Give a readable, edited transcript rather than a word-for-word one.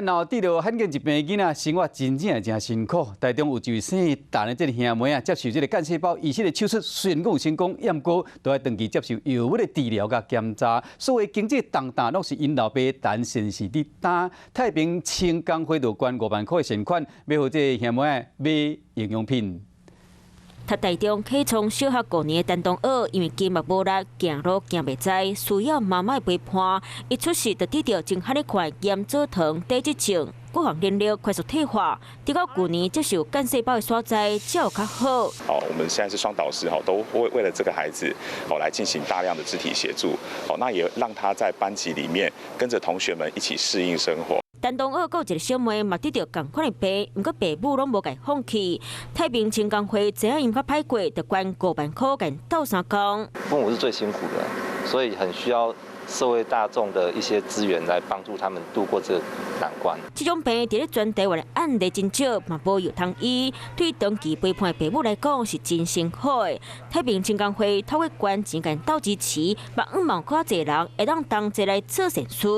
后治疗罕见疾病的囡仔，生活真辛苦。台中有一位姓陈的这个兄妹啊，接受这个干细胞移植的手术，虽然讲有成功，验过都要长期接受药物的治疗甲检查，所以经济重担拢是因老爸陈先生伫担。太平清工会就捐5万块的善款，要互这个兄妹买营养品。他台中启聪小学5年的陈东二，因为筋膜无力，行路行袂知，需要妈妈陪伴。一出世就得到真罕一款炎组糖低脂症，骨肪能力快速退化，直到去年接受干细胞的所在，才有较好。我们现在是双导师都为了这个孩子来进行大量的肢体协助，那也让他在班级里面跟着同学们一起适应生活。陈东二有一个小妹嘛得到同款的病，不过爸母拢无甲放弃。太平清工会这样因较歹过，就捐5万块给斗相共。父母是最辛苦的，所以很需要社会大众的一些资源来帮助他们度过这个难关。这种病伫咧全台湾的案例真少，嘛无药通医，对长期陪伴的爸母来讲是真辛苦的。太平清工会透过捐钱给斗支持，把5万块侪人会当同齐来做善事。